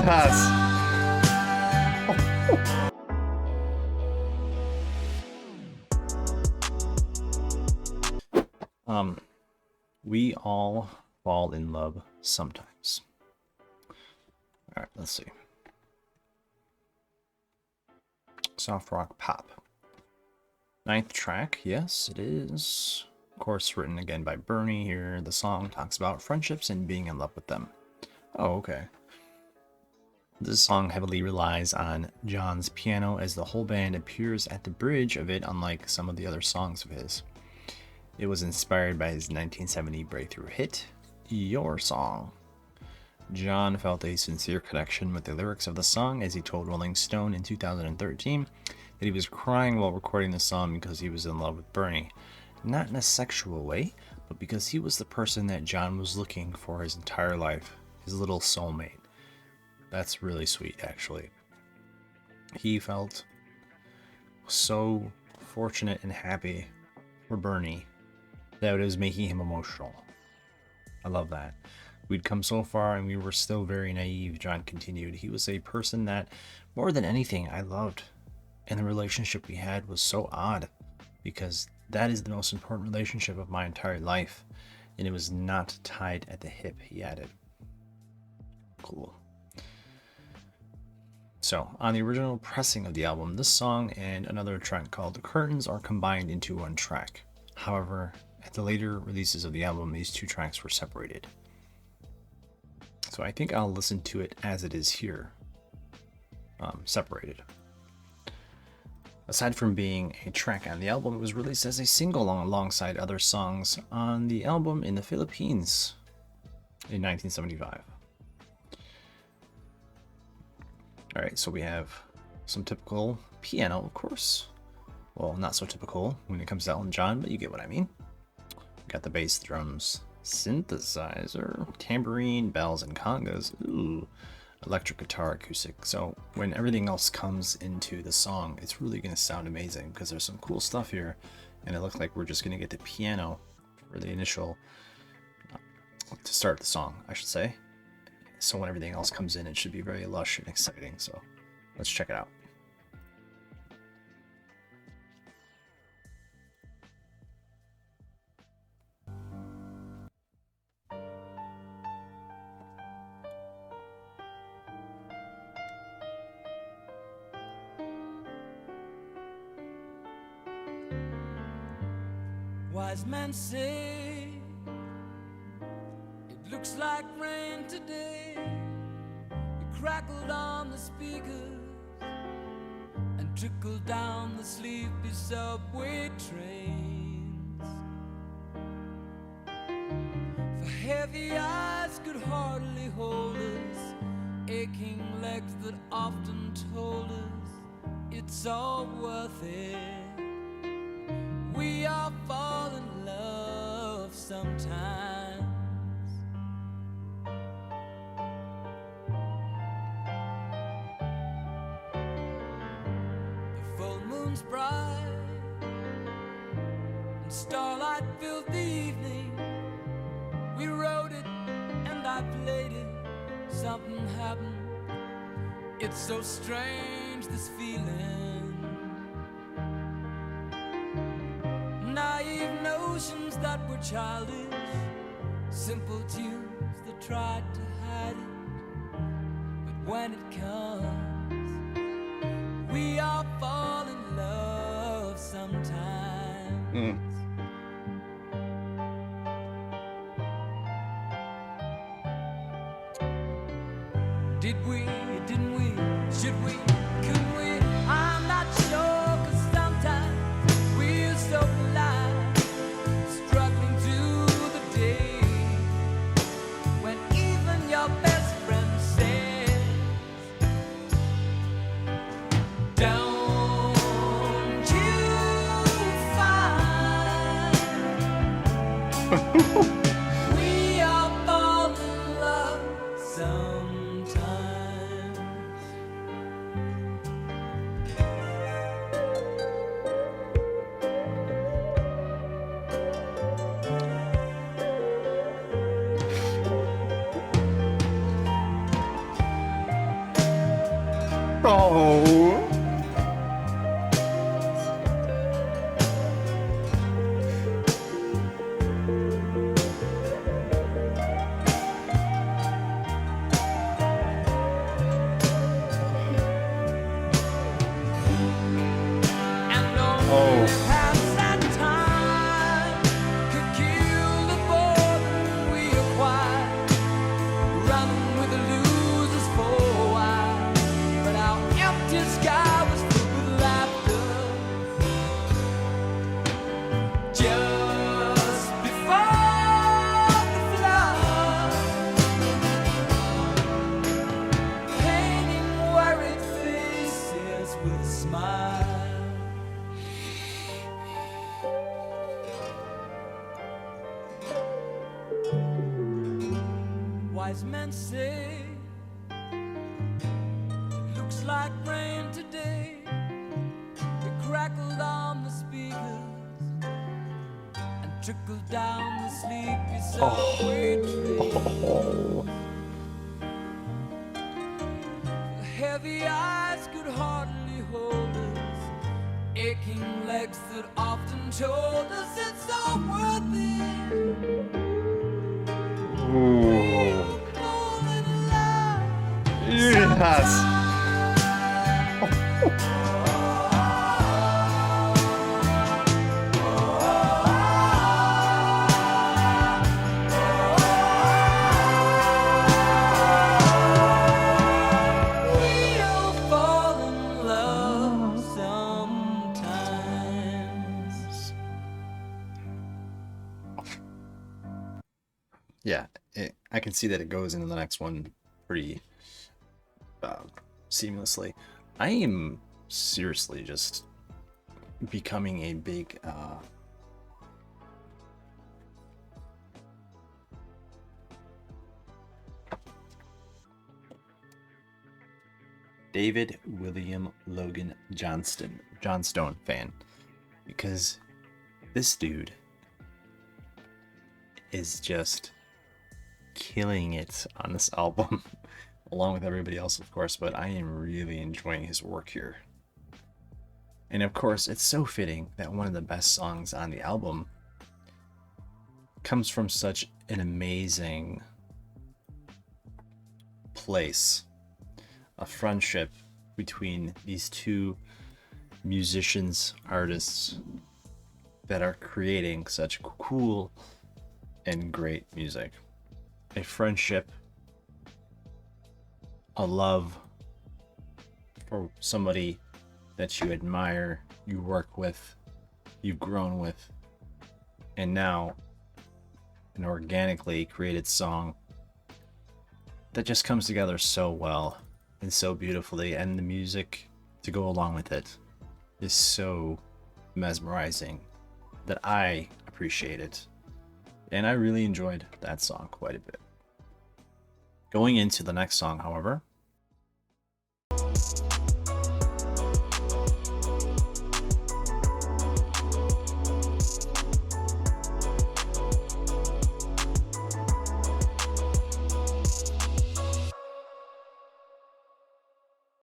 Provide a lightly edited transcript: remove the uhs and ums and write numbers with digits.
Yes. We all fall in love sometimes. All right, let's see. Soft rock pop. 9th track, yes, it is. Of course, written again by Bernie here. The song talks about friendships and being in love with them. Oh, okay. This song heavily relies on John's piano as the whole band appears at the bridge of it, unlike some of the other songs of his. It was inspired by his 1970 breakthrough hit, Your Song. John felt a sincere connection with the lyrics of the song as he told Rolling Stone in 2013 that he was crying while recording the song because he was in love with Bernie. Not in a sexual way, but because he was the person that John was looking for his entire life, his little soulmate. That's really sweet, actually. He felt so fortunate and happy for Bernie that it was making him emotional. I love that. We'd come so far and we were still very naive, John continued. He was a person that, more than anything, I loved. And the relationship we had was so odd, because that is the most important relationship of my entire life. And it was not tied at the hip, he added. Cool. So, on the original pressing of the album, this song and another track called The Curtains are combined into one track. However, at the later releases of the album, these two tracks were separated. So I think I'll listen to it as it is here, separated. Aside from being a track on the album, it was released as a single alongside other songs on the album in the Philippines in 1975. Alright, so we have some typical piano, of course. Well, not so typical when it comes to Elton John, but you get what I mean. Got the bass, drums, synthesizer, tambourine, bells, and congas. Ooh, electric guitar, acoustic. So when everything else comes into the song, it's really going to sound amazing because there's some cool stuff here. And it looks like we're just going to get the piano for the initial, to start the song, I should say. So when everything else comes in, it should be very lush and exciting. So let's check it out. Wise men say it looks like rain today. It crackled on the speakers and trickled down the sleepy subway trains. For heavy eyes could hardly hold us, aching legs that often told us it's all worth it. We all fall in love sometimes. The full moon's bright and starlight filled the evening. We wrote it and I played it. Something happened. It's so strange, this feeling. Naive notions that were childish, simple tunes that tried to hide it. But when it comes, we all fall in love sometimes. Did we, didn't we, should we, couldn't we? I'm not sure, 'cause sometimes we're so blind, struggling through the day, when even your best friend says, don't you find we all fall in love sometimes. Oh. And only past that time could kill the boredom we acquired, running with the losers for a while. But our empty sky was filled with laughter. Just before the flood, painting worried faces with a smile. Wise men say it looks like rain today. It crackled on the speakers and trickled down the sleepy subway train. The heavy eyes could hardly hold us, aching legs that often told us it's all worth it. Ooh. Fall in love Yes. We'll fall in love sometimes. Yeah, I can see that it goes into the next one pretty seamlessly. I am seriously just becoming a big David William Logan Johnstone fan, because this dude is just killing it on this album along with everybody else, of course, but I am really enjoying his work here. And of course, it's so fitting that one of the best songs on the album comes from such an amazing place, a friendship between these two musicians, artists that are creating such cool and great music. A friendship, a love for somebody that you admire, you work with, you've grown with, and now an organically created song that just comes together so well and so beautifully, and the music to go along with it is so mesmerizing that I appreciate it. And I really enjoyed that song quite a bit. Going into the next song, however,